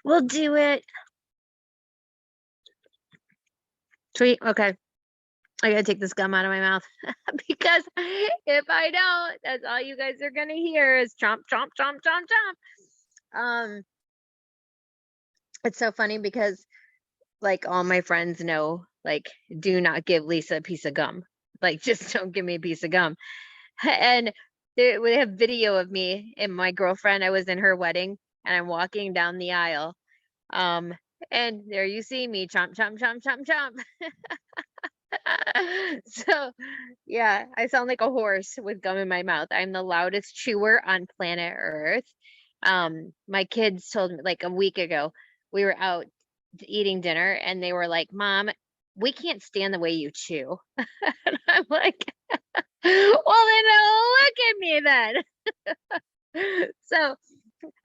We'll do it. Sweet. Okay. I gotta take this gum out of my mouth because if I don't, that's all you guys are gonna hear is chomp, chomp, chomp, chomp, chomp. It's so funny because like all my friends know, like, do not give Lisa a piece of gum. Like, just don't give me a piece of gum. And they have video of me and my girlfriend. I was in her wedding and I'm walking down the aisle. Um, and there you see me chomp, chomp, chomp, chomp, chomp. So, yeah, I sound like a horse with gum in my mouth. I'm the loudest chewer on planet Earth. My kids told me like a week ago, we were out eating dinner and they were like, "Mom, we can't stand the way you chew." And I'm like, "Well, then look at me then." So,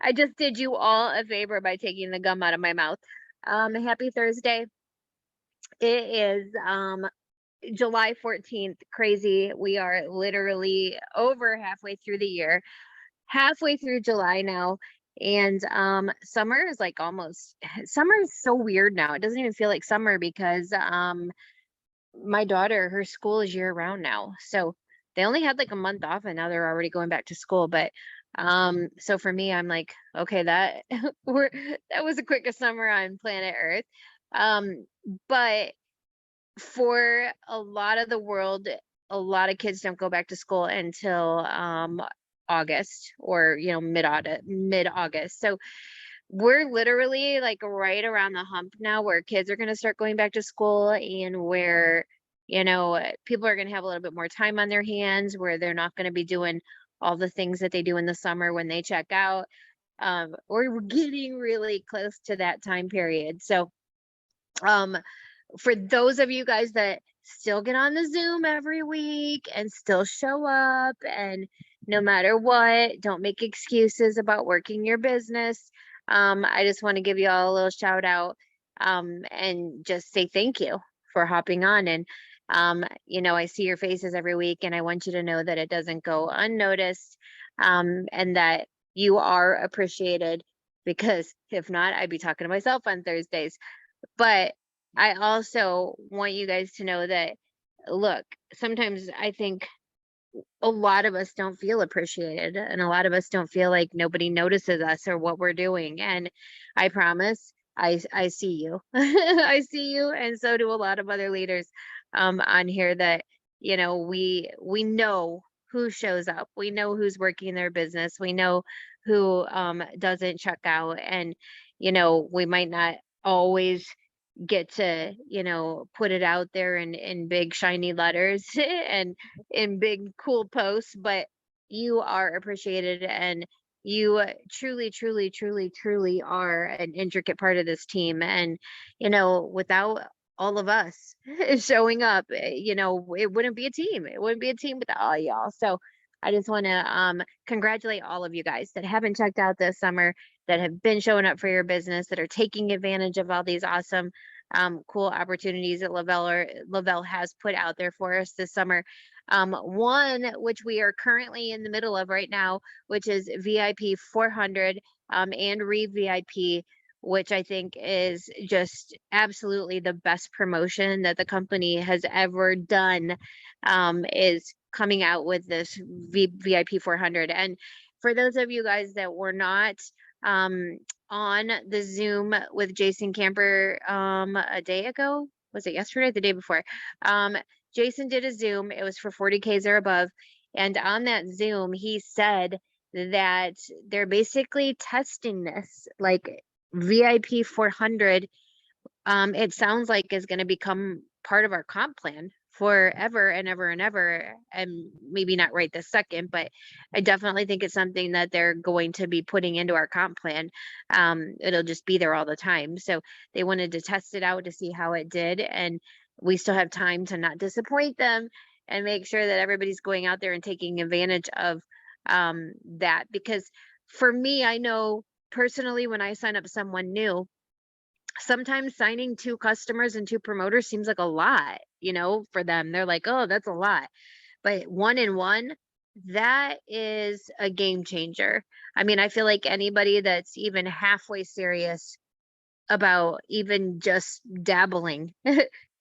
I just did you all a favor by taking the gum out of my mouth. Happy Thursday. It is July 14th. Crazy. We are literally over halfway through the year, halfway through July now. And summer is like almost summer is so weird now. It doesn't even feel like summer because my daughter, her school is year round now. So they only had like a month off and now they're already going back to school. But so for me, I'm like, okay, that we're that was the quickest summer on planet Earth. Um, but for a lot of the world, a lot of kids don't go back to school until August or mid August. So we're literally like right around the hump now where kids are going to start going back to school and where people are going to have a little bit more time on their hands where they're not going to be doing all the things that they do in the summer when they check out. We're getting really close to that time period. So um for those of you guys that still get on the Zoom every week and still show up and no matter what, don't make excuses about working your business. I just want to give you all a little shout out and just say thank you for hopping on. And, I see your faces every week and I want you to know that it doesn't go unnoticed and that you are appreciated because if not, I'd be talking to myself on Thursdays. But I also want you guys to know that, look, sometimes I think a lot of us don't feel appreciated and a lot of us don't feel like nobody notices us or what we're doing. And I promise I see you. I see you and so do a lot of other leaders on here that, we know who shows up. We know who's working their business. We know who doesn't check out and we might not always get to put it out there in big shiny letters and in big cool posts, but you are appreciated and you truly truly truly truly are an intricate part of this team. And without all of us showing up, it wouldn't be a team. It wouldn't be a team without all y'all. So I just want to congratulate all of you guys that haven't checked out this summer, that have been showing up for your business, that are taking advantage of all these awesome, cool opportunities that Lavelle has put out there for us this summer. One which we are currently in the middle of right now, which is VIP 400 and Re VIP, which I think is just absolutely the best promotion that the company has ever done. Is coming out with this VIP 400. And for those of you guys that were not um, on the Zoom with Jason Camper a day ago, was it yesterday or the day before? Um, Jason did a Zoom. It was for 40Ks or above. And on that Zoom, he said that they're basically testing this like VIP 400. It sounds like is going to become part of our comp plan forever and ever and ever. And maybe not right this second, but I definitely think it's something that they're going to be putting into our comp plan. It'll just be there all the time. So they wanted to test it out to see how it did. And we still have time to not disappoint them and make sure that everybody's going out there and taking advantage of that. Because for me, I know personally when I sign up someone new, sometimes signing 2 customers and 2 promoters seems like a lot, for them. They're like, "Oh, that's a lot." But 1 and 1 that is a game changer. I mean, I feel like anybody that's even halfway serious about even just dabbling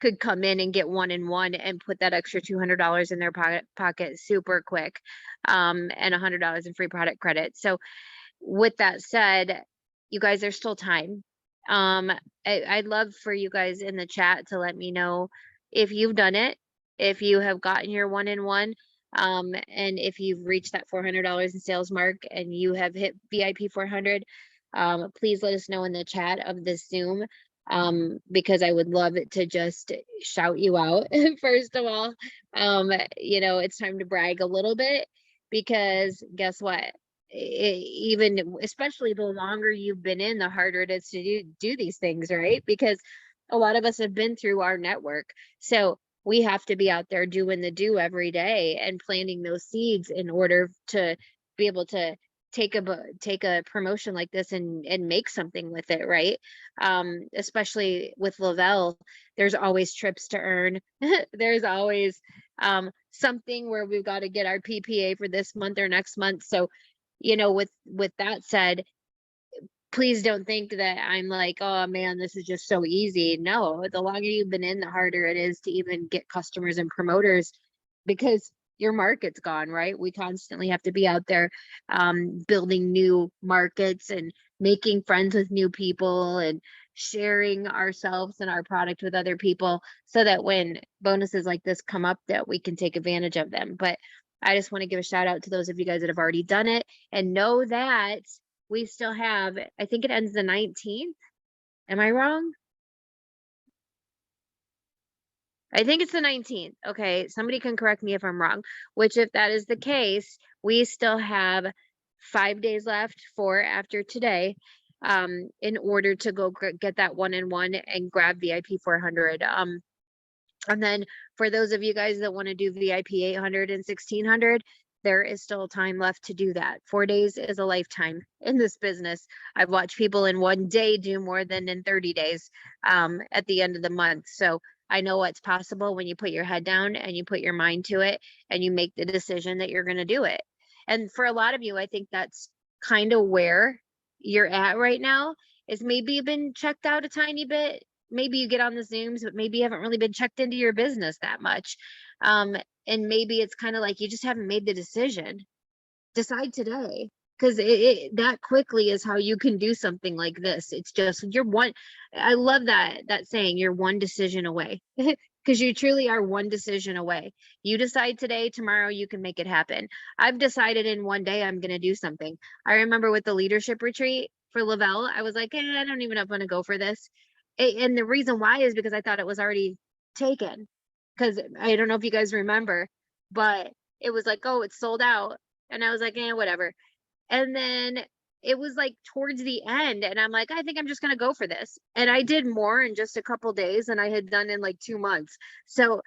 could come in and get one in one and put that extra $200 in their pocket super quick, and $100 in free product credit. So with that said, you guys, there's still time. Um, I'd love for you guys in the chat to let me know if you've done it, if you have gotten your one in one, and if you've reached that $400 in sales mark and you have hit VIP 400. Please let us know in the chat of this Zoom, because I would love it to just shout you out. First of all, it's time to brag a little bit, because guess what? Even especially the longer you've been in, the harder it is to do these things, right? Because a lot of us have been through our network. So we have to be out there doing the do every day and planting those seeds in order to be able to take a promotion like this and make something with it, right? Especially with Lavelle, there's always trips to earn. There's always something where we've got to get our PPA for this month or next month. So with that said, please don't think that I'm like, oh man, this is just so easy. No, the longer you've been in, the harder it is to even get customers and promoters, because your market's gone, right? We constantly have to be out there, building new markets and making friends with new people and sharing ourselves and our product with other people, so that when bonuses like this come up, that we can take advantage of them. But I just want to give a shout out to those of you guys that have already done it, and know that we still have, I think it ends the 19th. Am I wrong? I think it's the 19th. Okay, somebody can correct me if I'm wrong. Which, if that is the case, we still have 5 days left for after today, in order to go get that one in one and grab VIP 400. And then for those of you guys that want to do VIP 800 and 1600, there is still time left to do that. 4 days is a lifetime in this business. I've watched people in one day do more than in 30 days, at the end of the month. So I know what's possible when you put your head down and you put your mind to it and you make the decision that you're going to do it. And for a lot of you, I think that's kind of where you're at right now, is maybe you've been checked out a tiny bit. Maybe you get on the Zooms, but maybe you haven't really been checked into your business that much. And maybe it's kind of like you just haven't made the decision. Decide today, because that quickly is how you can do something like this. It's just you're one. I love that saying. You're one decision away, because you truly are one decision away. You decide today, tomorrow you can make it happen. I've decided in one day I'm going to do something. I remember with the leadership retreat for Lavelle, I was like, I don't even know if I'm going to go for this. And the reason why is because I thought it was already taken. Because I don't know if you guys remember, but it was like, oh, it's sold out. And I was like, whatever. And then it was like towards the end, and I'm like, I think I'm just gonna go for this. And I did more in just a couple days than I had done in like 2 months. So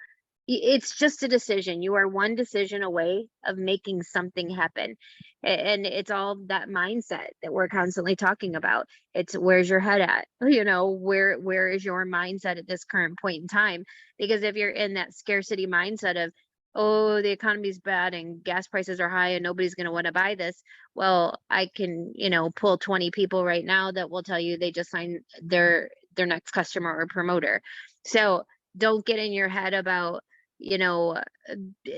it's just a decision. You are one decision away of making something happen. And it's all that mindset that we're constantly talking about. It's where's your head at? Where is your mindset at this current point in time? Because if you're in that scarcity mindset of, oh, the economy's bad and gas prices are high and nobody's going to want to buy this. Well, I can, pull 20 people right now that will tell you they just signed their next customer or promoter. So don't get in your head about, you know,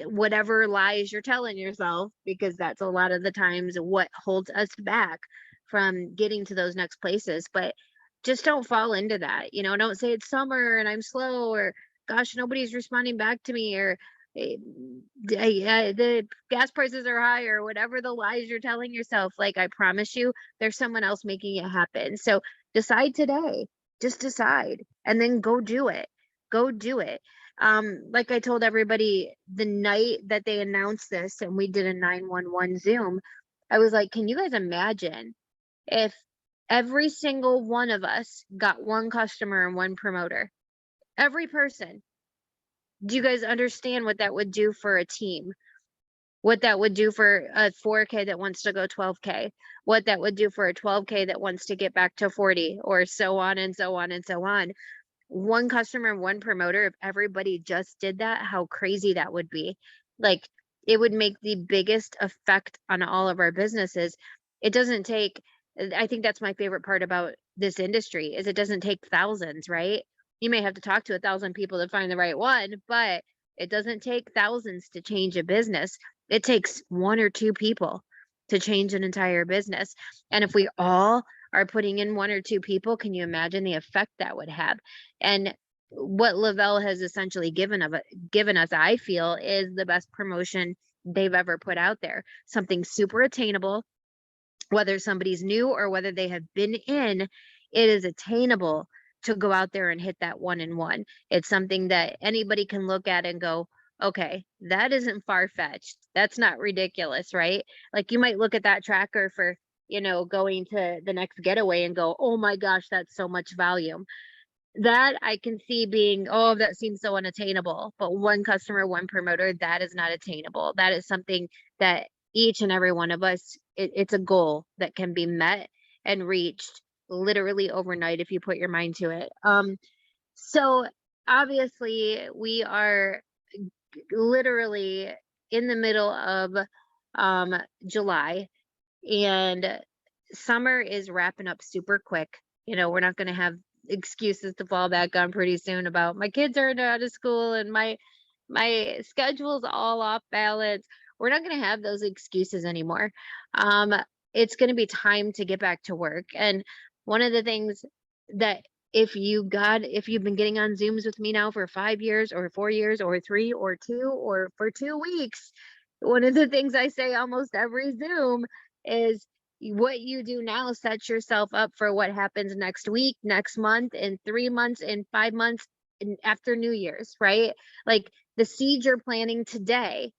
whatever lies you're telling yourself, because that's a lot of the times what holds us back from getting to those next places. But just don't fall into that. Don't say it's summer and I'm slow, or gosh, nobody's responding back to me, or the gas prices are high, or whatever the lies you're telling yourself. Like, I promise you, there's someone else making it happen. So decide today. Just decide, and then go do it. Go do it. Like I told everybody the night that they announced this and we did a 911 Zoom, I was like, can you guys imagine if every single one of us got one customer and one promoter? Every person. Do you guys understand what that would do for a team? What that would do for a 4K that wants to go 12K? What that would do for a 12K that wants to get back to 40, or so on and so on and so on. One customer, one promoter, if everybody just did that, how crazy that would be. Like, it would make the biggest effect on all of our businesses. It doesn't take, I think that's my favorite part about this industry is it doesn't take thousands, right? You may have to talk to 1,000 people to find the right one, but it doesn't take thousands to change a business. It takes one or two people to change an entire business. And if we all are putting in one or two people, can you imagine the effect that would have? And what Lavelle has essentially given us, I feel, is the best promotion they've ever put out there. Something super attainable, whether somebody's new or whether they have been in, it is attainable to go out there and hit that 1-in-1. It's something that anybody can look at and go, okay, that isn't far-fetched. That's not ridiculous, right? Like you might look at that tracker for, going to the next getaway and go, oh my gosh, that's so much volume. That I can see being, oh, that seems so unattainable. But one customer, one promoter, that is not attainable. That is something that each and every one of us, it's a goal that can be met and reached literally overnight if you put your mind to it. So obviously we are literally in the middle of July, and summer is wrapping up super quick. We're not going to have excuses to fall back on pretty soon about my kids are out of school and my schedule's all off balance. We're not going to have those excuses anymore. Um, it's going to be time to get back to work. And one of the things that if you've been getting on Zooms with me now for 5 years or 4 years or 3 or 2 or for 2 weeks, one of the things I say almost every Zoom is what you do now sets yourself up for what happens next week, next month, in 3 months, in 5 months, and after New Year's, right? Like the seeds you're planting today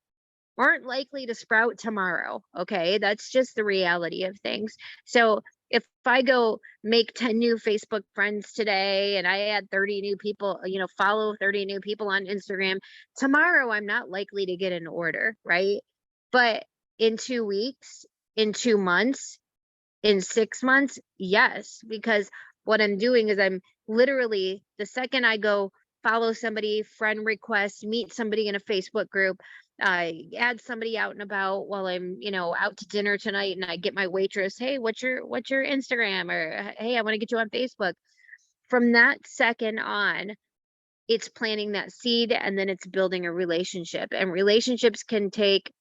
aren't likely to sprout tomorrow. Okay. That's just the reality of things. So if I go make 10 new Facebook friends today and I add 30 new people, follow 30 new people on Instagram, tomorrow I'm not likely to get an order, right? But in 2 weeks, in 2 months, in 6 months, yes, because what I'm doing is I'm literally, the second I go follow somebody, friend request, meet somebody in a Facebook group, add somebody out and about while I'm, out to dinner tonight, and I get my waitress, hey, what's your Instagram? Or hey, I want to get you on Facebook. From that second on, it's planting that seed and then it's building a relationship. And relationships can take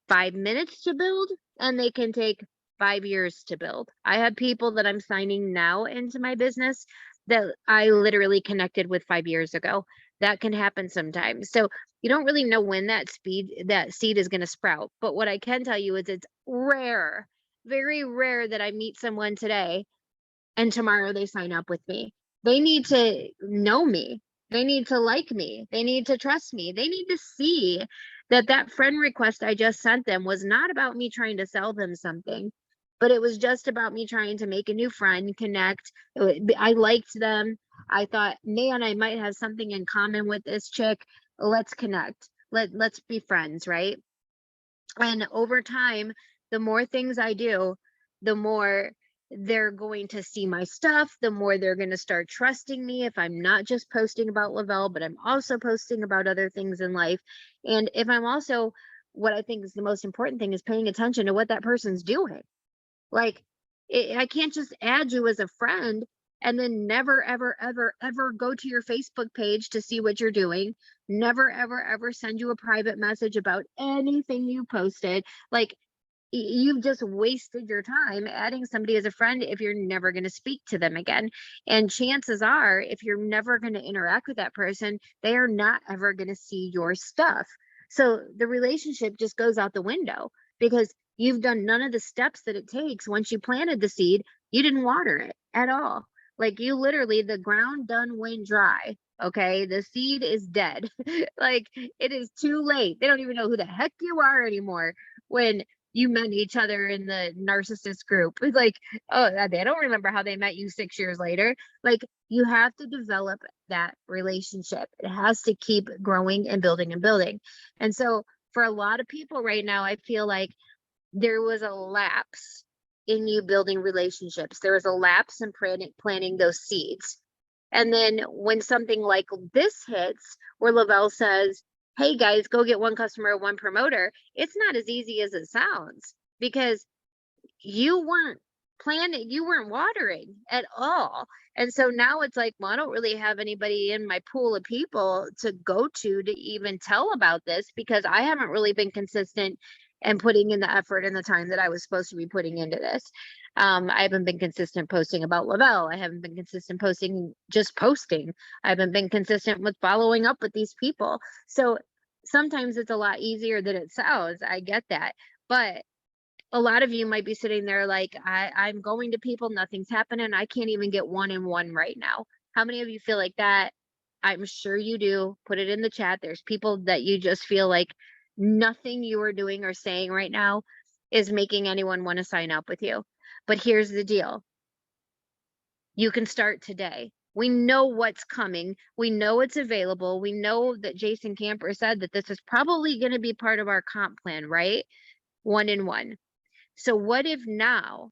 5 minutes to build and they can take 5 years to build. I have people that I'm signing now into my business that I literally connected with 5 years ago. That can happen sometimes. So you don't really know when that seed is going to sprout. But what I can tell you is it's rare, very rare that I meet someone today and tomorrow they sign up with me. They need to know me. They need to like me. They need to trust me. They need to see that friend request I just sent them was not about me trying to sell them something, but it was just about me trying to make a new friend, connect. I liked them. I thought, man, I might have something in common with this chick. Let's connect. Let's be friends, right? And over time, the more things I do, the more they're going to see my stuff, the more they're going to start trusting me if I'm not just posting about Lavelle, but I'm also posting about other things in life. And if I'm also, what I think is the most important thing is paying attention to what that person's doing. Like, I can't just add you as a friend and then never, ever, ever, ever go to your Facebook page to see what you're doing. Never, ever, ever send you a private message about anything you posted. Like, you've just wasted your time adding somebody as a friend if you're never going to speak to them again. And chances are, if you're never going to interact with that person, they are not ever going to see your stuff. So the relationship just goes out the window because you've done none of the steps that it takes. Once you planted the seed, you didn't water it at all. Like you literally, the ground done went dry. Okay. The seed is dead. Like it is too late. They don't even know who the heck you are anymore when you met each other in the narcissist group. It's like, oh, they don't remember how they met you 6 years later. Like you have to develop that relationship. It has to keep growing and building and building. And so for a lot of people right now, I feel like there was a lapse in you building relationships. There was a lapse in planting those seeds. And then when something like this hits, where Lavelle says, hey guys, go get one customer, one promoter. It's not as easy as it sounds, because you weren't planting, you weren't watering at all. And so now it's like, well, I don't really have anybody in my pool of people to go to even tell about this, because I haven't really been consistent and putting in the effort and the time that I was supposed to be putting into this. I haven't been consistent posting about Lavelle. I haven't been consistent posting, just posting. I haven't been consistent with following up with these people. So sometimes it's a lot easier than it sounds. I get that. But a lot of you might be sitting there like, I'm going to people, nothing's happening. I can't even get one in one right now. How many of you feel like that? I'm sure you do. Put it in the chat. There's people that you just feel like nothing you are doing or saying right now is making anyone want to sign up with you. But here's the deal. You can start today. We know what's coming. We know it's available. We know that Jason Camper said that this is probably going to be part of our comp plan, right? One in one. So what if now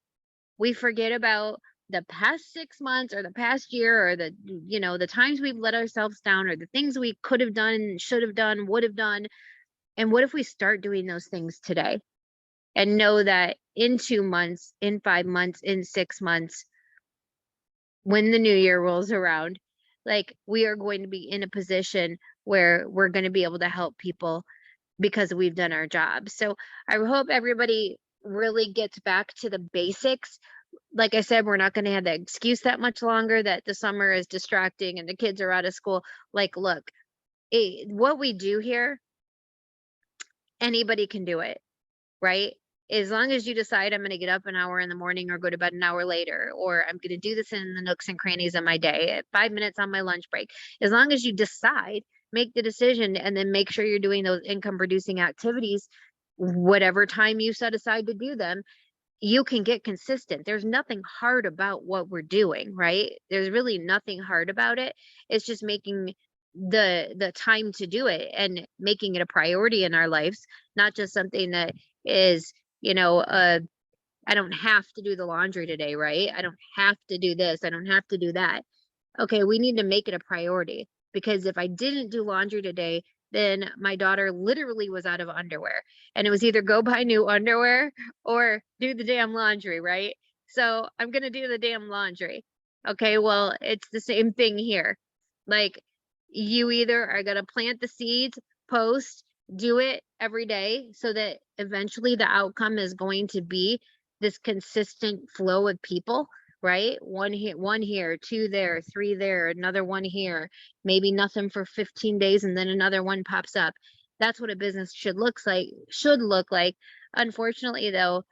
we forget about the past 6 months or the past year, or the, you know, the times we've let ourselves down, or the things we could have done, should have done, would have done. And what if we start doing those things today and know that in 2 months, in 5 months, in 6 months, when the new year rolls around, like, we are going to be in a position where we're going to be able to help people because we've done our job. So I hope everybody really gets back to the basics. Like I said, we're not going to have that excuse that much longer that the summer is distracting and the kids are out of school. Like, look, what we do here, anybody can do it, right? As long as you decide, I'm going to get up an hour in the morning or go to bed an hour later, or I'm going to do this in the nooks and crannies of my day at 5 minutes on my lunch break. As long as you decide, make the decision, and then make sure you're doing those income producing activities, whatever time you set aside to do them, you can get consistent. There's nothing hard about what we're doing, right? There's really nothing hard about it. It's just making the time to do it and making it a priority in our lives, not just something that is, you know, I don't have to do the laundry today, right? I don't have to do this. I don't have to do that. Okay, we need to make it a priority, because if I didn't do laundry today, then my daughter literally was out of underwear, and it was either go buy new underwear or do the damn laundry, right? So I'm going to do the damn laundry. Okay, well, it's the same thing here. Like, you either are going to plant the seeds, post, do it every day, so that eventually the outcome is going to be this consistent flow of people, right? One here, two there, three there, another one here, maybe nothing for 15 days, and then another one pops up. That's what a business should look like. Unfortunately, though,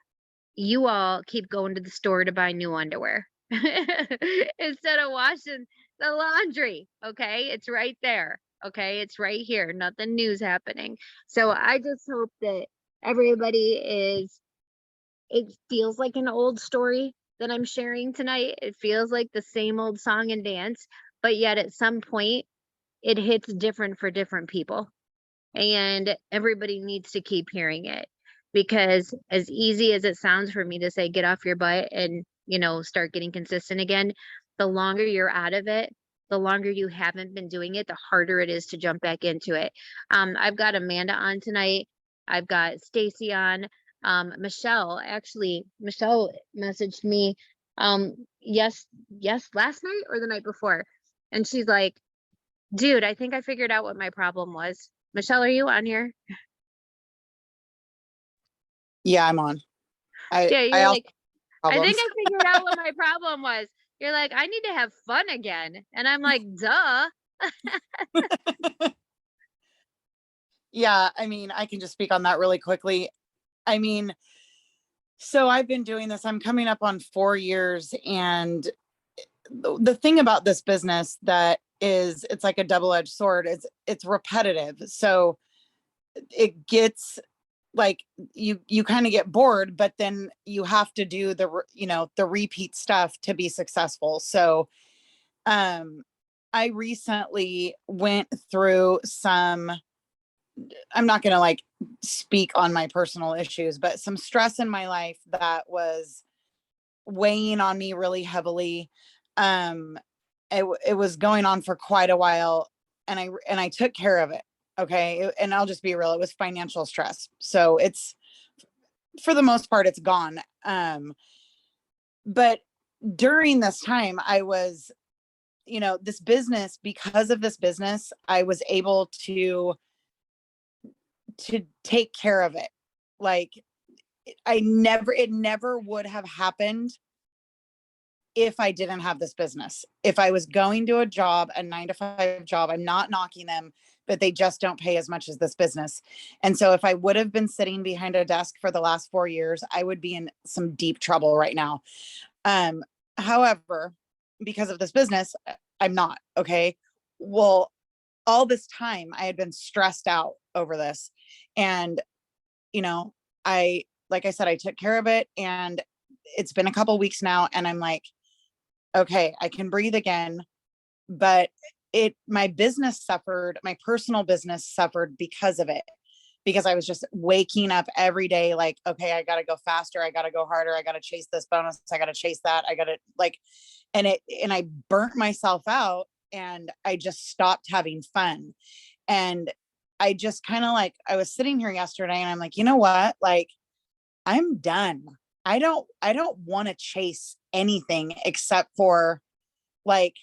you all keep going to the store to buy new underwear instead of washing the laundry. Okay, it's right there. Okay, it's right here. Nothing new's happening. So I just hope that everybody is, it feels like an old story that I'm sharing tonight. It feels like the same old song and dance, but yet at some point it hits different for different people. And everybody needs to keep hearing it, because as easy as it sounds for me to say, get off your butt and, you know, start getting consistent again, the longer you're out of it, the longer you haven't been doing it, the harder it is to jump back into it. I've got Amanda on tonight. I've got Stacy on. Michelle messaged me, yes, last night or the night before. And she's like, dude, I think I figured out what my problem was. Michelle, are you on here? Yeah, I'm on. Yeah, I you're also like, have I think problems. I figured out what my problem was. You're like, I need to have fun again. And I'm like, duh. Yeah, I mean, I can just speak on that really quickly. I mean, so I've been doing this, I'm coming up on 4 years, and the thing about this business that is, it's like a double-edged sword, is it's repetitive. So it gets like, you kind of get bored, but then you have to do the repeat stuff to be successful. So I recently went through some, I'm not going to like speak on my personal issues, but some stress in my life that was weighing on me really heavily. It was going on for quite a while, and I took care of it. Okay. And I'll just be real. It was financial stress. So it's, for the most part, it's gone. But during this time, I was, this business, because of this business, I was able to take care of it. Like it never would have happened if I didn't have this business. If I was going to a job, a 9 to 5 job, I'm not knocking them, but they just don't pay as much as this business. And so if I would have been sitting behind a desk for the last 4 years, I would be in some deep trouble right now. However, because of this business, I'm not. Okay. Well, all this time I had been stressed out over this. And, like I said, I took care of it, and it's been a couple weeks now, and I'm like, okay, I can breathe again. But my business suffered, my personal business suffered because of it, because I was just waking up every day like, okay, I got to go faster. I got to go harder. I got to chase this bonus. I got to chase that. I got to and I burnt myself out, and I just stopped having fun. And I just kind of I was sitting here yesterday, and I'm like, you know what? Like, I'm done. I don't want to chase anything except for like,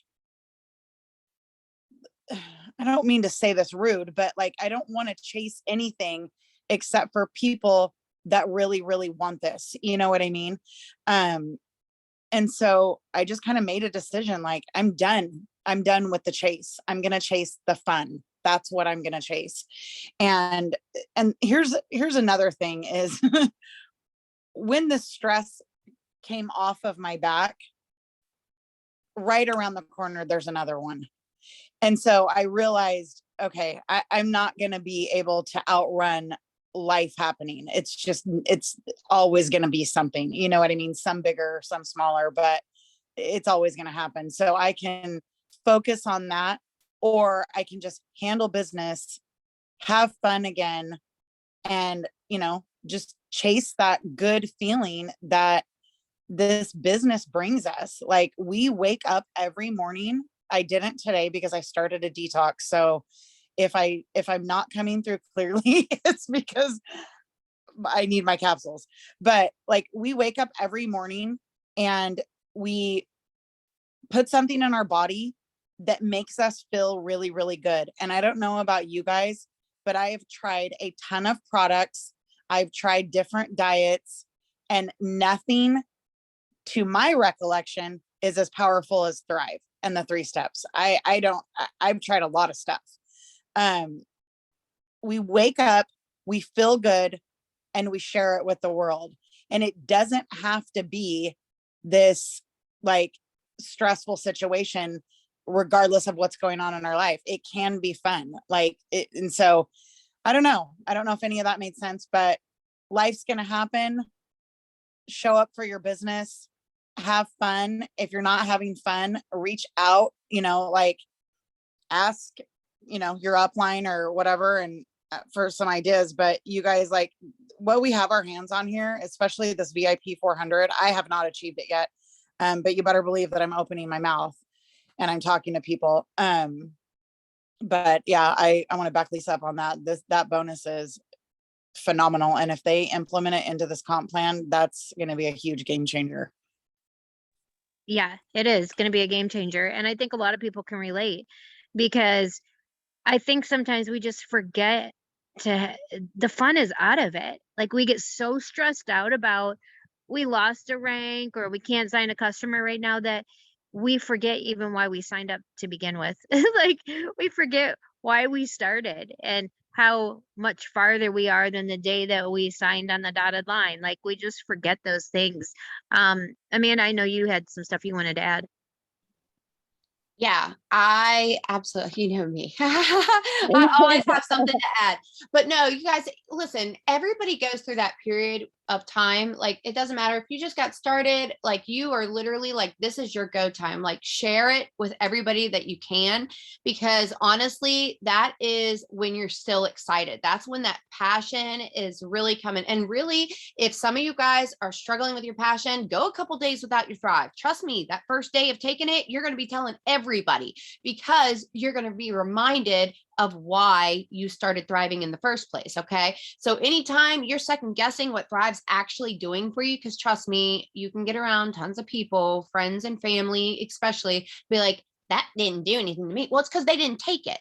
I don't mean to say this rude, but I don't want to chase anything except for people that really, really want this. You know what I mean? And so I just kind of made a decision, like, I'm done. I'm done with the chase. I'm going to chase the fun. That's what I'm going to chase. And here's another thing is when the stress came off of my back, right around the corner, there's another one. And so I realized, okay, I'm not going to be able to outrun life happening. It's always going to be something, you know what I mean? Some bigger, some smaller, but it's always going to happen. So I can focus on that, or I can just handle business, have fun again, and, just chase that good feeling that this business brings us. Like, we wake up every morning. I didn't today because I started a detox. So if I'm not coming through clearly, it's because I need my capsules. But we wake up every morning, and we put something in our body that makes us feel really, really good. And I don't know about you guys, but I have tried a ton of products. I've tried different diets, and nothing, to my recollection, is as powerful as Thrive and the 3 steps. I've tried a lot of stuff. We wake up, we feel good, and we share it with the world. And it doesn't have to be this stressful situation, regardless of what's going on in our life. It can be fun. And so I don't know if any of that made sense, but life's going to happen. Show up for your business, have fun. If you're not having fun, reach out, ask, your upline or whatever, and for some ideas. But you guys, what we have our hands on here, especially this VIP 400, I have not achieved it yet. But you better believe that I'm opening my mouth and I'm talking to people. But yeah, I want to back Lisa up on that. That bonus is phenomenal. And if they implement it into this comp plan, that's going to be a huge game changer. Yeah, it is going to be a game changer. And I think a lot of people can relate, because I think sometimes we just forget the fun is out of it. We get so stressed out about we lost a rank or we can't sign a customer right now that we forget even why we signed up to begin with. We forget why we started and how much farther we are than the day that we signed on the dotted line. We just forget those things. Amanda, I know you had some stuff you wanted to add. Yeah, I absolutely, you know me. I always have something to add. But no, you guys, listen, everybody goes through that period of time. It doesn't matter if you just got started, you are literally this is your go time. Share it with everybody that you can, because honestly, that is when you're still excited. That's when that passion is really coming. And really, if some of you guys are struggling with your passion, go a couple days without your Thrive. Trust me, that first day of taking it, you're going to be telling everybody, because you're going to be reminded of why you started Thriving in the first place. Okay. So anytime you're second guessing what Thrive's actually doing for you, because trust me, you can get around tons of people, friends and family, especially, be like, that didn't do anything to me. Well, it's because they didn't take it.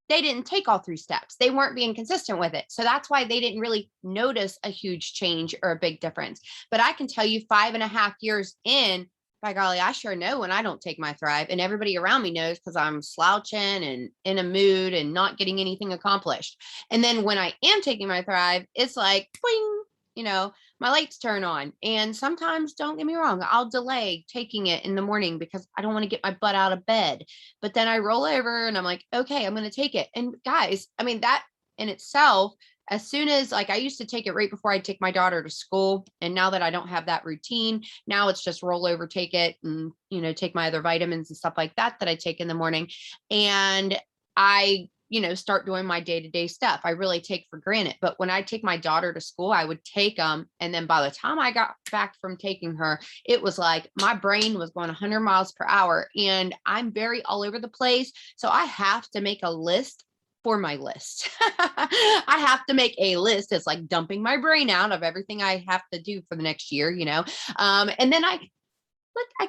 They didn't take all 3 steps. They weren't being consistent with it. So that's why they didn't really notice a huge change or a big difference. But I can tell you 5.5 years in, by golly, I sure know when I don't take my Thrive, and everybody around me knows because I'm slouching and in a mood and not getting anything accomplished. And then when I am taking my Thrive, it's like, boing, you know, my lights turn on. And sometimes, don't get me wrong, I'll delay taking it in the morning because I don't want to get my butt out of bed. But then I roll over and I'm like, okay, I'm going to take it. And guys, I mean, that in itself, as soon as, like, I used to take it right before I take my daughter to school. And now that I don't have that routine, now it's just roll over, take it, and, you know, take my other vitamins and stuff like that I take in the morning. And I, you know, start doing my day-to-day stuff. I really take for granted. But when I take my daughter to school, I would take them. And then by the time I got back from taking her, it was like my brain was going 100 miles per hour. And I'm very all over the place. So I have to make a list for my list. I have to make a list. It's like dumping my brain out of everything I have to do for the next year, you know? And then I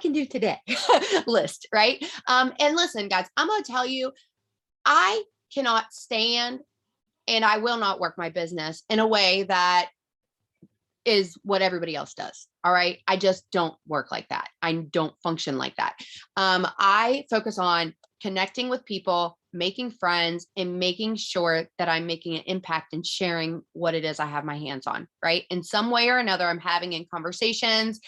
can do today list, right? And listen, guys, I'm going to tell you, I cannot stand, and I will not work my business in a way that is what everybody else does. All right. I just don't work like that. I don't function like that. I focus on connecting with people, making friends, and making sure that I'm making an impact and sharing what it is I have my hands on, right? In some way or another, I'm having in conversations,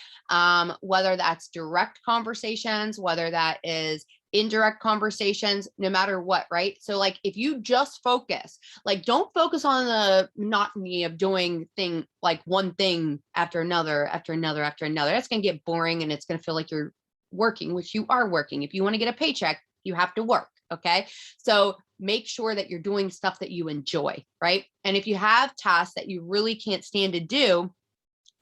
whether that's direct conversations, whether that is indirect conversations, no matter what, right? So like, if you just focus, like, don't focus on the monotony of doing one thing after another, after another, after another. That's going to get boring, and it's going to feel like you're working, which you are working. If you want to get a paycheck, you have to work. Okay. So make sure that you're doing stuff that you enjoy, right? And if you have tasks that you really can't stand to do,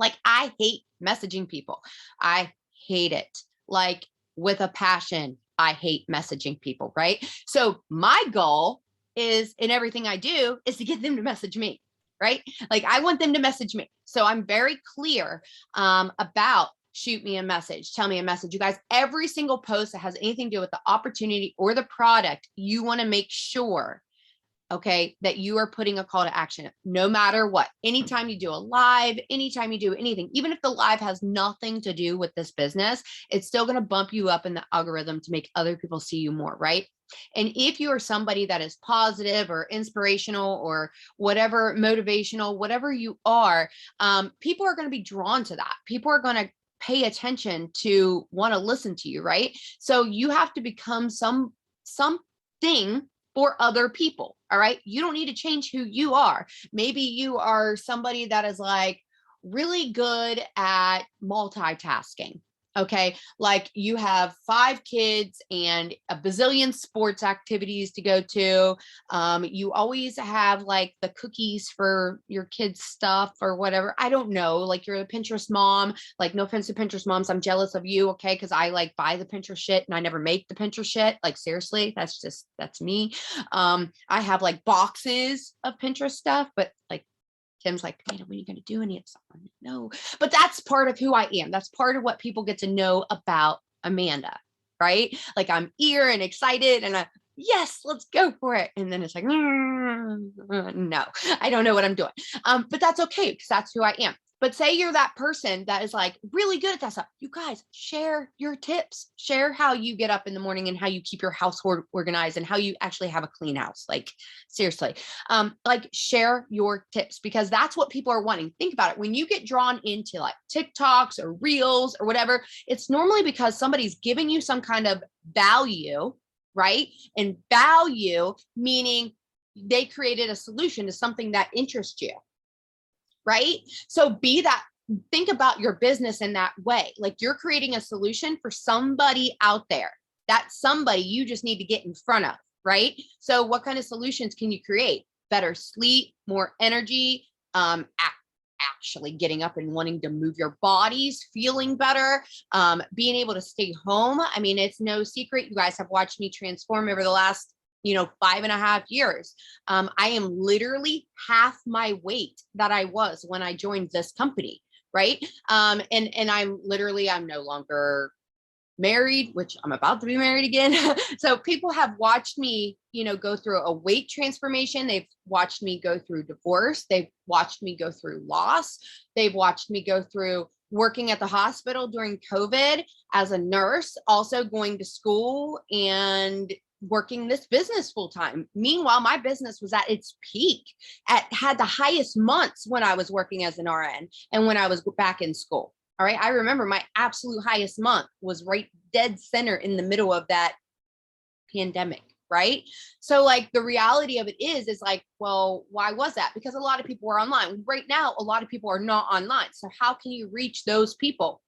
like, I hate messaging people. I hate it. Like, with a passion, I hate messaging people, right? So my goal is, in everything I do, is to get them to message me, right? Like, I want them to message me. So I'm very clear about shoot me a message, tell me a message. You guys, every single post that has anything to do with the opportunity or the product, you want to make sure, okay, that you are putting a call to action, no matter what. Anytime you do a live, anytime you do anything, even if the live has nothing to do with this business, it's still going to bump you up in the algorithm to make other people see you more, right? And if you are somebody that is positive or inspirational or whatever, motivational, whatever you are, people are going to be drawn to that. People are going to pay attention to want to listen to you, right? So you have to become something for other people. All right. You don't need to change who you are. Maybe you are somebody that is like really good at multitasking. Okay. Like, you have 5 kids and a bazillion sports activities to go to. You always have like the cookies for your kids' stuff or whatever. I don't know. Like, you're a Pinterest mom. Like, no offense to Pinterest moms, I'm jealous of you. Okay. Because I like buy the Pinterest shit and I never make the Pinterest shit. Like, seriously, that's me. I have like boxes of Pinterest stuff, but like, Tim's like, when are you going to do any of this? No, but that's part of who I am. That's part of what people get to know about Amanda, right? Like, I'm eager and excited and yes, let's go for it. And then it's like, no, I don't know what I'm doing. But that's okay, because that's who I am. But say you're that person that is like really good at that stuff. You guys, share your tips, share how you get up in the morning and how you keep your house organized and how you actually have a clean house. Like, seriously, like, share your tips, because that's what people are wanting. Think about it. When you get drawn into like TikToks or Reels or whatever, it's normally because somebody's giving you some kind of value, right? And value meaning they created a solution to something that interests you. Right? So think about your business in that way. Like, you're creating a solution for somebody out there. That somebody you just need to get in front of, right? So what kind of solutions can you create? Better sleep, more energy, actually getting up and wanting to move your bodies, feeling better, being able to stay home. I mean, it's no secret. You guys have watched me transform over the last 5.5 years. I am literally half my weight that I was when I joined this company. Right. And I'm no longer married, which I'm about to be married again. So people have watched me, go through a weight transformation. They've watched me go through divorce. They've watched me go through loss. They've watched me go through working at the hospital during COVID as a nurse, also going to school and working this business full time. Meanwhile, my business was at its peak, had the highest months when I was working as an RN and when I was back in school. All right. I remember my absolute highest month was right dead center in the middle of that pandemic. Right. So like the reality of it is like, well, why was that? Because a lot of people were online. Right now, a lot of people are not online. So how can you reach those people?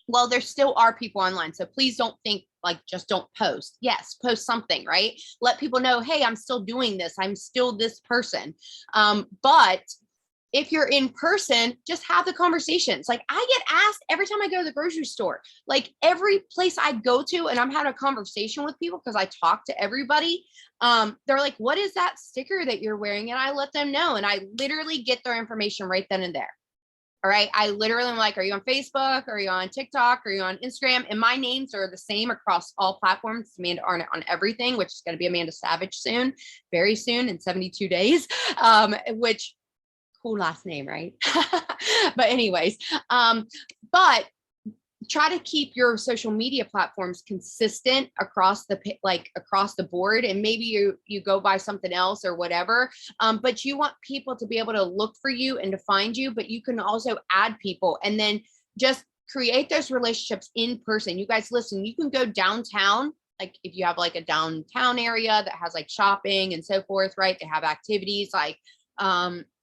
Well, there still are people online. So please don't think like, just don't post. Yes, post something, right? Let people know, hey, I'm still doing this. I'm still this person. But if you're in person, just have the conversations. Like I get asked every time I go to the grocery store, like every place I go to and I'm having a conversation with people because I talk to everybody. They're like, what is that sticker that you're wearing? And I let them know. And I literally get their information right then and there. All right. I literally am like, are you on Facebook? Are you on TikTok? Are you on Instagram? And my names are the same across all platforms. It's Amanda Arnett on everything, which is going to be Amanda Savage soon, very soon in 72 days, which cool last name, right? But anyways, but try to keep your social media platforms consistent across the board. And maybe you go buy something else or whatever. But you want people to be able to look for you and to find you, but you can also add people and then just create those relationships in person. You guys listen, you can go downtown. Like if you have like a downtown area that has like shopping and so forth, right? They have activities like,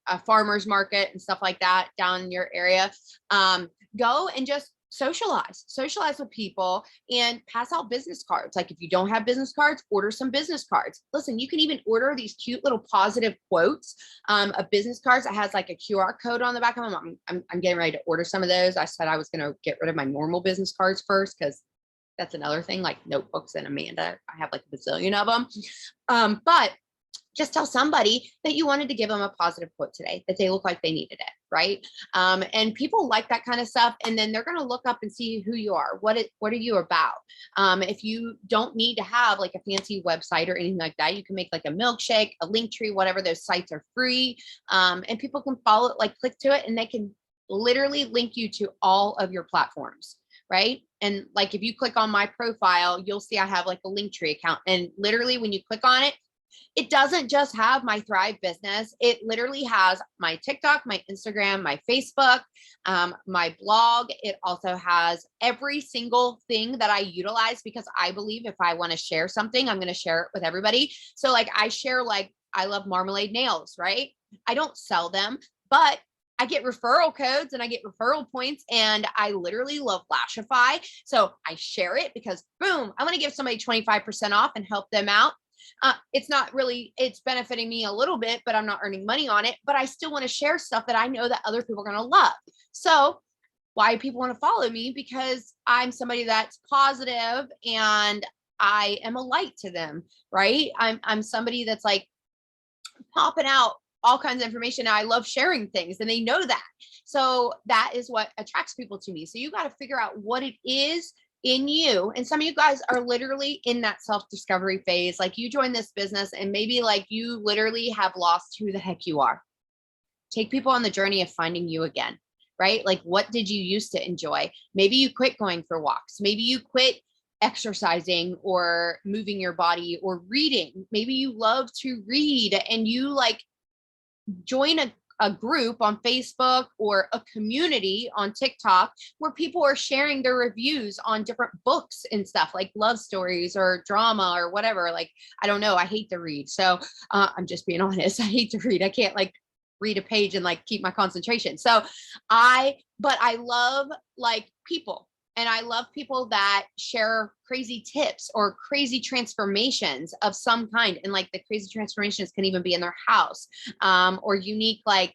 a farmer's market and stuff like that down in your area. Go and just socialize with people and pass out business cards. Like if you don't have business cards, order some business cards. Listen, you can even order these cute little positive quotes of business cards that has like a QR code on the back of them. I'm getting ready to order some of those. I said I was going to get rid of my normal business cards first because that's another thing, like notebooks and Amanda. I have like a bazillion of them. But just tell somebody that you wanted to give them a positive quote today, that they look like they needed it, right? And people like that kind of stuff. And then they're going to look up and see who you are. What are you about? If you don't need to have like a fancy website or anything like that, you can make like a milkshake, a link tree, whatever. Those sites are free. And people can follow it, like click to it, and they can literally link you to all of your platforms, right? And like if you click on my profile, you'll see I have like a link tree account. And literally when you click on it, it doesn't just have my Thrive business. It literally has my TikTok, my Instagram, my Facebook, my blog. It also has every single thing that I utilize because I believe if I want to share something, I'm going to share it with everybody. So like I share, like I love marmalade nails, right? I don't sell them, but I get referral codes and I get referral points, and I literally love Lashify. So I share it because boom, I want to give somebody 25% off and help them out. It's benefiting me a little bit, but I'm not earning money on it, but I still want to share stuff that I know that other people are going to love. So why people want to follow me? Because I'm somebody that's positive and I am a light to them, right? I'm somebody that's like popping out all kinds of information. I love sharing things and they know that. So that is what attracts people to me. So you got to figure out what it is in you. And some of you guys are literally in that self-discovery phase. Like you joined this business and maybe like you literally have lost who the heck you are. Take people on the journey of finding you again, right? Like what did you used to enjoy? Maybe you quit going for walks. Maybe you quit exercising or moving your body or reading. Maybe you love to read and you like join a group on Facebook or a community on TikTok where people are sharing their reviews on different books and stuff like love stories or drama or whatever. Like, I don't know. I hate to read. So I'm just being honest. I hate to read. I can't like read a page and like keep my concentration. So but I love like people. And I love people that share crazy tips or crazy transformations of some kind. And like the crazy transformations can even be in their house or unique, like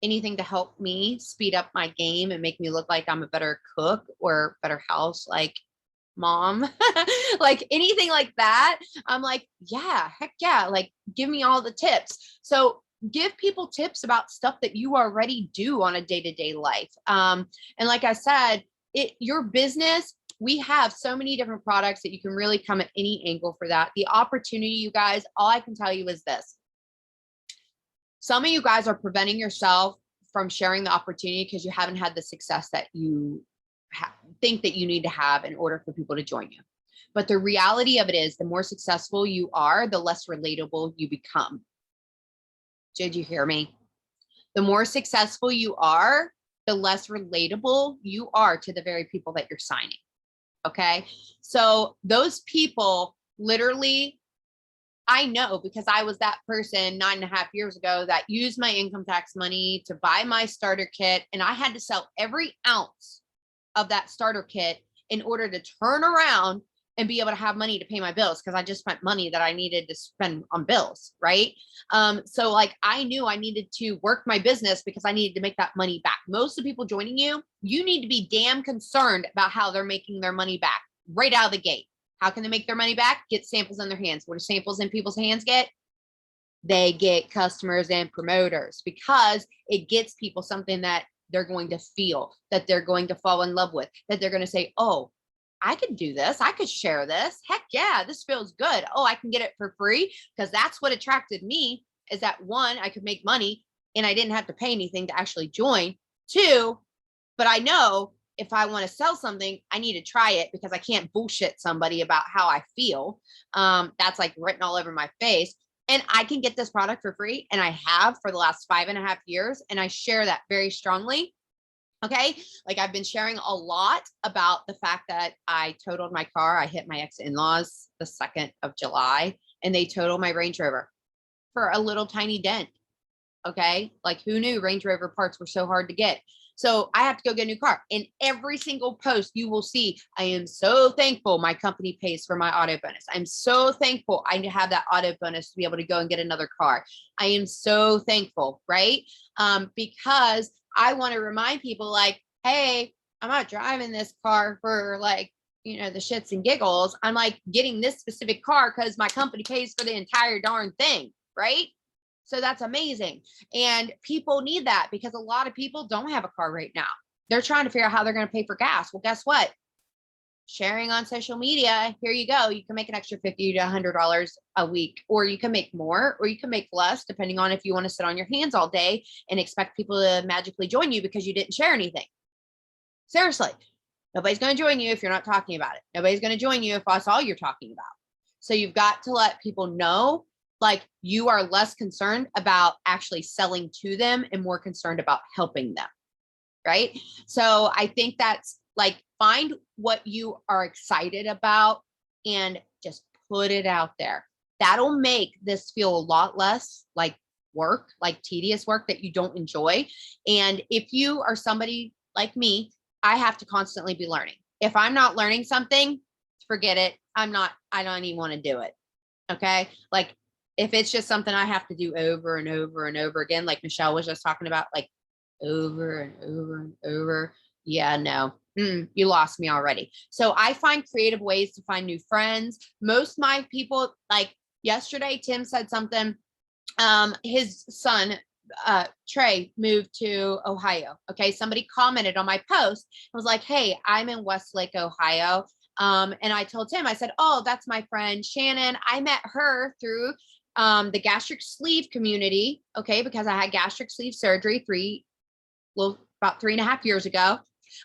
anything to help me speed up my game and make me look like I'm a better cook or better house. Like mom, like anything like that. I'm like, yeah, heck yeah. Like, give me all the tips. So give people tips about stuff that you already do on a day-to-day life. And like I said, your business, we have so many different products that you can really come at any angle for that. The opportunity, you guys, all I can tell you is this. Some of you guys are preventing yourself from sharing the opportunity because you haven't had the success that you think that you need to have in order for people to join you. But the reality of it is, the more successful you are, the less relatable you become. Did you hear me? The more successful you are, the less relatable you are to the very people that you're signing. Okay. So those people literally, I know because I was that person 9.5 years ago that used my income tax money to buy my starter kit. And I had to sell every ounce of that starter kit in order to turn around and be able to have money to pay my bills, because I just spent money that I needed to spend on bills, right? So like I knew I needed to work my business because I needed to make that money back. Most of the people joining you, you need to be damn concerned about how they're making their money back right out of the gate. How can they make their money back? Get samples in their hands. What do samples in people's hands get? They get customers and promoters, because it gets people something that they're going to feel, that they're going to fall in love with, that they're going to say, oh, I could do this. I could share this. Heck yeah, this feels good. Oh, I can get it for free, because that's what attracted me, is that one, I could make money and I didn't have to pay anything to actually join. Two, but I know if I want to sell something, I need to try it, because I can't bullshit somebody about how I feel. That's like written all over my face. And I can get this product for free. And I have for the last 5.5 years. And I share that very strongly. Okay. Like I've been sharing a lot about the fact that I totaled my car. I hit my ex-in-laws the 2nd of July, and they totaled my Range Rover for a little tiny dent. Okay. Like who knew Range Rover parts were so hard to get? So I have to go get a new car. In every single post you will see, I am so thankful my company pays for my auto bonus. I'm so thankful I have that auto bonus to be able to go and get another car. I am so thankful, right? Because I want to remind people like, hey, I'm not driving this car for like, the shits and giggles. I'm like getting this specific car because my company pays for the entire darn thing, right? So that's amazing. And people need that, because a lot of people don't have a car right now. They're trying to figure out how they're going to pay for gas. Well, guess what? Sharing on social media, here you go. You can make an extra $50 to $100 a week, or you can make more, or you can make less, depending on if you want to sit on your hands all day and expect people to magically join you because you didn't share anything. Seriously, nobody's going to join you if you're not talking about it. Nobody's going to join you if that's all you're talking about. So you've got to let people know, like, you are less concerned about actually selling to them and more concerned about helping them. Right. So I think that's like, find what you are excited about and just put it out there. That'll make this feel a lot less like work, like tedious work that you don't enjoy. And if you are somebody like me, I have to constantly be learning. If I'm not learning something, forget it. I don't even want to do it. Okay. Like if it's just something I have to do over and over and over again, like Michelle was just talking about, like over and over and over. Yeah, no, you lost me already. So I find creative ways to find new friends. Most of my people, like yesterday, Tim said something. His son, Trey, moved to Ohio. Okay. Somebody commented on my post. I was like, hey, I'm in Westlake, Ohio. And I told Tim, I said, oh, that's my friend Shannon. I met her through the gastric sleeve community. Okay. Because I had gastric sleeve surgery about 3.5 years ago.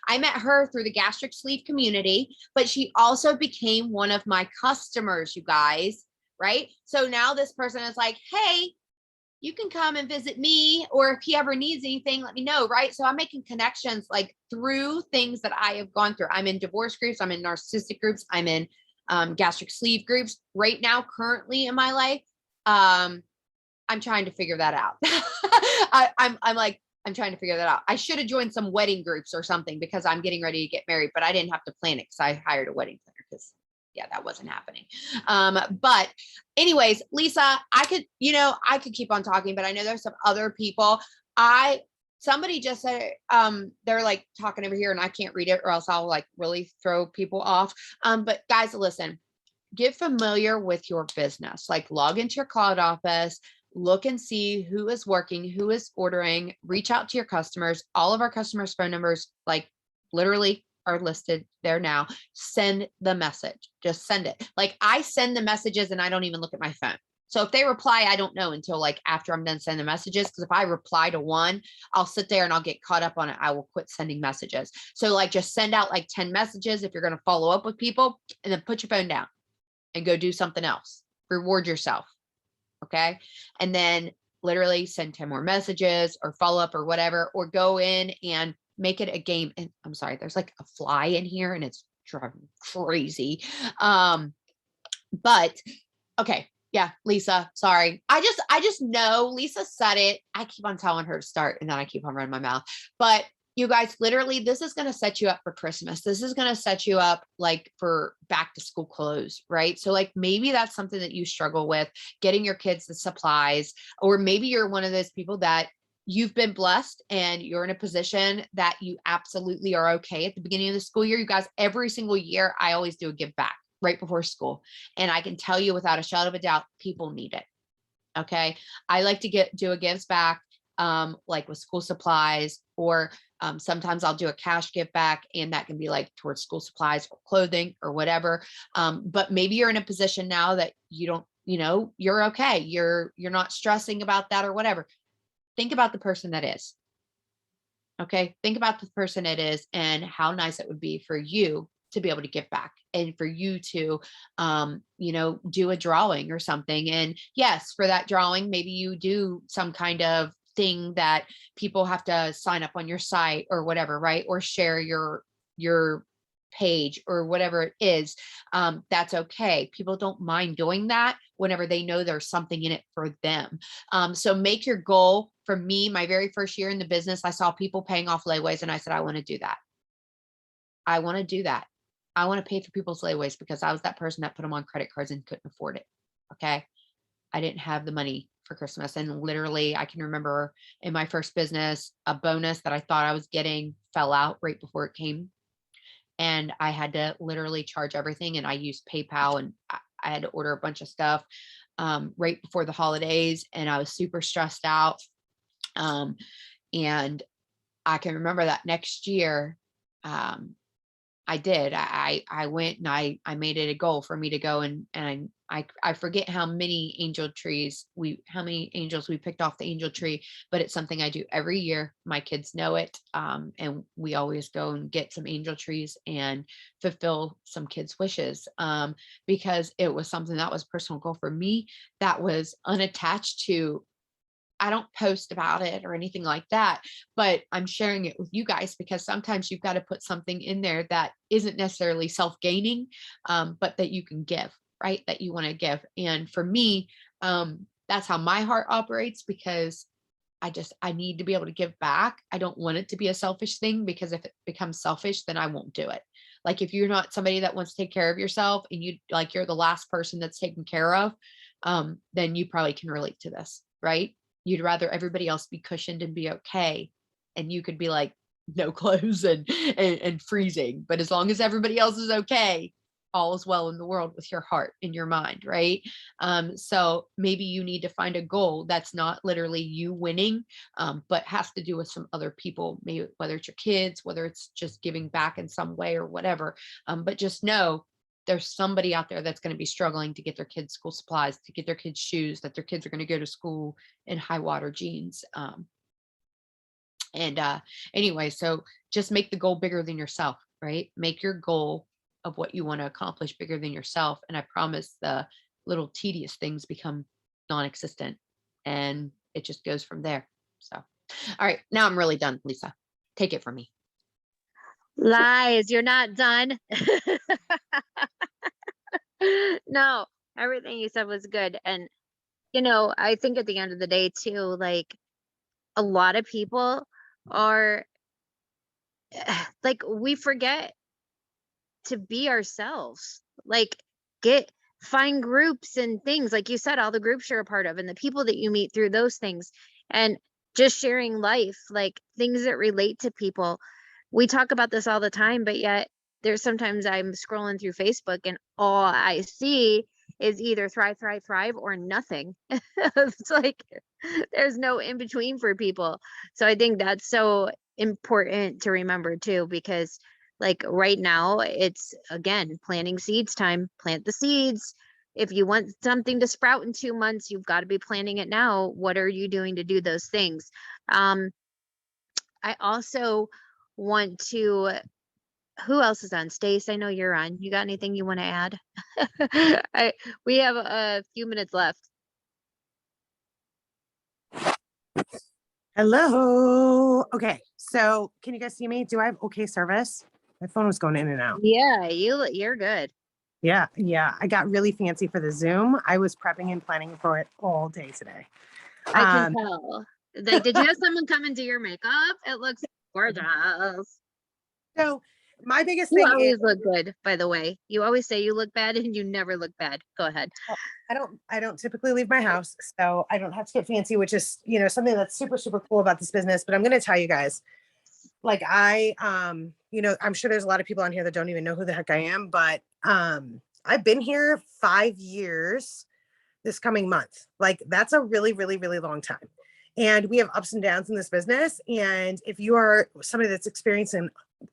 I met her through the gastric sleeve community, but she also became one of my customers, you guys. Right. So now this person is like, hey, you can come and visit me, or if he ever needs anything, let me know. Right. So I'm making connections like through things that I have gone through. I'm in divorce groups. I'm in narcissistic groups. I'm in gastric sleeve groups right now, currently in my life. I'm trying to figure that out. I'm trying to figure that out. I should have joined some wedding groups or something, because I'm getting ready to get married, but I didn't have to plan it because I hired a wedding planner, because that wasn't happening. But anyways, Lisa, I could keep on talking, but I know there's some other people. somebody just said, they're like talking over here and I can't read it or else I'll like really throw people off. But guys, listen, get familiar with your business, like log into your cloud office, look and see who is working, who is ordering, reach out to your customers. All of our customers' phone numbers, like literally are listed there now. Send the message, just send it. Like I send the messages and I don't even look at my phone. So if they reply, I don't know until like after I'm done sending the messages. Because if I reply to one, I'll sit there and I'll get caught up on it. I will quit sending messages. So like just send out like 10 messages if you're going to follow up with people, and then put your phone down and go do something else. Reward yourself. Okay. And then literally send 10 more messages or follow up or whatever, or go in and make it a game. And I'm sorry, there's like a fly in here and it's driving me crazy. But okay. Yeah, Lisa, sorry. I just know Lisa said it. I keep on telling her to start and then I keep on running my mouth. But you guys, literally, this is going to set you up for Christmas. This is going to set you up like for back to school clothes, right? So like maybe that's something that you struggle with, getting your kids the supplies, or maybe you're one of those people that you've been blessed and you're in a position that you absolutely are okay at the beginning of the school year. You guys, every single year, I always do a give back right before school. And I can tell you without a shadow of a doubt, people need it. Okay. I like to do a gives back, like with school supplies, or sometimes I'll do a cash give back, and that can be like towards school supplies or clothing or whatever. But maybe you're in a position now that you don't, you're okay. You're not stressing about that or whatever. Think about the person that is. Okay. Think about the person it is and how nice it would be for you to be able to give back, and for you to, do a drawing or something. And yes, for that drawing, maybe you do some kind of thing that people have to sign up on your site or whatever, right? Or share your page or whatever it is. That's okay. People don't mind doing that whenever they know there's something in it for them. So make your goal. For me, my very first year in the business, I saw people paying off layaways and I said, I want to do that. I want to do that. I want to pay for people's layaways because I was that person that put them on credit cards and couldn't afford it. Okay. I didn't have the money for Christmas. And literally I can remember in my first business, a bonus that I thought I was getting fell out right before it came. And I had to literally charge everything. And I used PayPal, and I had to order a bunch of stuff right before the holidays. And I was super stressed out. And I can remember that next year, I did. I went and I made it a goal for me to go and I forget how many how many angels we picked off the angel tree, but it's something I do every year. My kids know it. And we always go and get some angel trees and fulfill some kids' wishes. Because it was something that was a personal goal for me that was unattached to, I don't post about it or anything like that, but I'm sharing it with you guys because sometimes you've got to put something in there that isn't necessarily self-gaining, but that you can give, right? That you want to give. And for me, that's how my heart operates, because I need to be able to give back. I don't want it to be a selfish thing, because if it becomes selfish, then I won't do it. Like if you're not somebody that wants to take care of yourself and you're the last person that's taken care of, then you probably can relate to this, right? You'd rather everybody else be cushioned and be okay. And you could be like no clothes and freezing. But as long as everybody else is okay, all is well in the world with your heart and your mind, right? So maybe you need to find a goal that's not literally you winning, but has to do with some other people, maybe whether it's your kids, whether it's just giving back in some way or whatever. But just know there's somebody out there that's going to be struggling to get their kids school supplies, to get their kids shoes, that their kids are going to go to school in high water jeans. Anyway, so just make the goal bigger than yourself, right? Make your goal of what you want to accomplish bigger than yourself. And I promise the little tedious things become non-existent, and it just goes from there. So, all right, now I'm really done, Lisa. Take it from me. Lies, you're not done. No, everything you said was good. And, I think at the end of the day too, like a lot of people are like, we forget to be ourselves. Like find groups and things, like you said, all the groups you're a part of and the people that you meet through those things. And just sharing life, like things that relate to people. We talk about this all the time, but yet there's sometimes I'm scrolling through Facebook and all I see is either thrive, thrive, thrive or nothing. It's like there's no in between for people. So I think that's so important to remember too, because like right now it's again planting seeds time. Plant the seeds. If you want something to sprout in 2 months, you've got to be planting it now. What are you doing to do those things? I also want to, who else is on? Stace, I know you're on. You got anything you want to add? We have a few minutes left. Hello. Okay, so can you guys see me? Do I have okay service? My phone was going in and out. Yeah, you're good. Yeah. I got really fancy for the Zoom. I was prepping and planning for it all day today. I can tell. Like, did you have someone come and do your makeup? It looks gorgeous. So my biggest You thing is always look good, by the way. You always say you look bad and you never look bad. Go ahead. I don't typically leave my house, so I don't have to get fancy, which is, something that's super, super cool about this business. But I'm going to tell you guys, like I'm sure there's a lot of people on here that don't even know who the heck I am, but I've been here 5 years this coming month. Like that's a really, really, really long time. And we have ups and downs in this business. And if you are somebody that's experiencing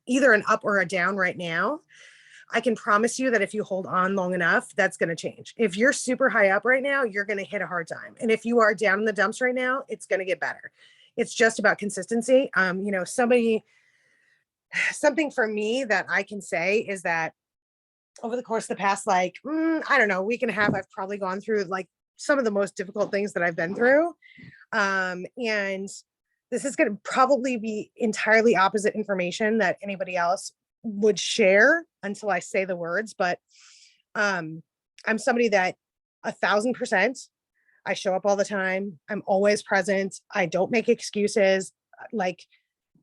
either an up or a down right now, I can promise you that if you hold on long enough, that's going to change. If you're super high up right now, you're going to hit a hard time. And if you are down in the dumps right now, it's going to get better. It's just about consistency. Something for me that I can say is that over the course of the past, I don't know, week and a half, I've probably gone through like some of the most difficult things that I've been through. And this is going to probably be entirely opposite information that anybody else would share until I say the words. But I'm somebody that 1,000%, I show up all the time. I'm always present. I don't make excuses. Like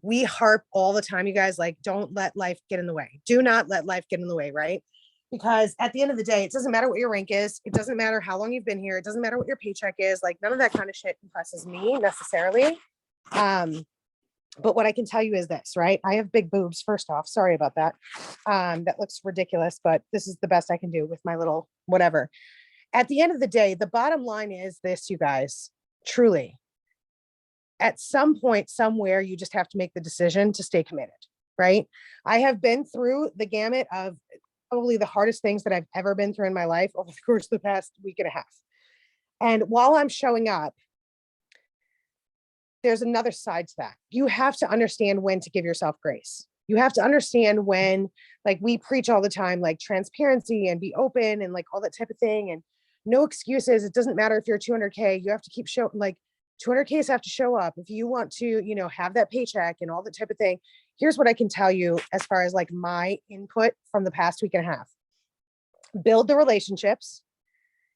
we harp all the time, you guys, like, don't let life get in the way. Do not let life get in the way, right? Because at the end of the day, it doesn't matter what your rank is. It doesn't matter how long you've been here. It doesn't matter what your paycheck is. Like none of that kind of shit impresses me necessarily. But what I can tell you is this, right? I have big boobs, first off. Sorry about that. That looks ridiculous, but this is the best I can do with my little whatever. At the end of the day, the bottom line is this, you guys, truly. At some point, somewhere, you just have to make the decision to stay committed, right? I have been through the gamut of probably the hardest things that I've ever been through in my life over the course of the past week and a half. And while I'm showing up, there's another side to that. You have to understand when to give yourself grace. You have to understand when, like we preach all the time, like transparency and be open and like all that type of thing and no excuses. It doesn't matter if you're 200K, you have to keep showing, like 200Ks have to show up. If you want to, have that paycheck and all that type of thing. Here's what I can tell you as far as like my input from the past week and a half. Build the relationships.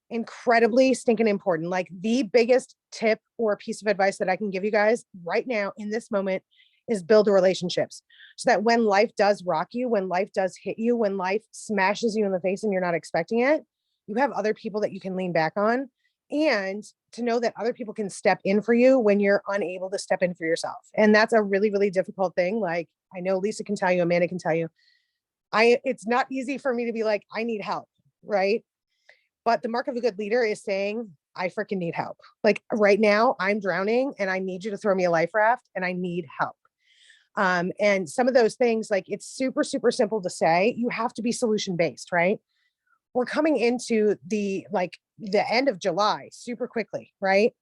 Incredibly stinking important. Like the biggest tip or piece of advice that I can give you guys right now in this moment is build the relationships so that when life does rock you, when life does hit you, when life smashes you in the face and you're not expecting it, you have other people that you can lean back on, and to know that other people can step in for you when you're unable to step in for yourself. And that's a really, really difficult thing. Like I know Lisa can tell you, Amanda can tell you, it's not easy for me to be like, I need help, right? But the mark of a good leader is saying, I freaking need help. Like right now I'm drowning and I need you to throw me a life raft and I need help. And some of those things, like it's super, super simple to say. You have to be solution-based, right? We're coming into the end of July super quickly, right?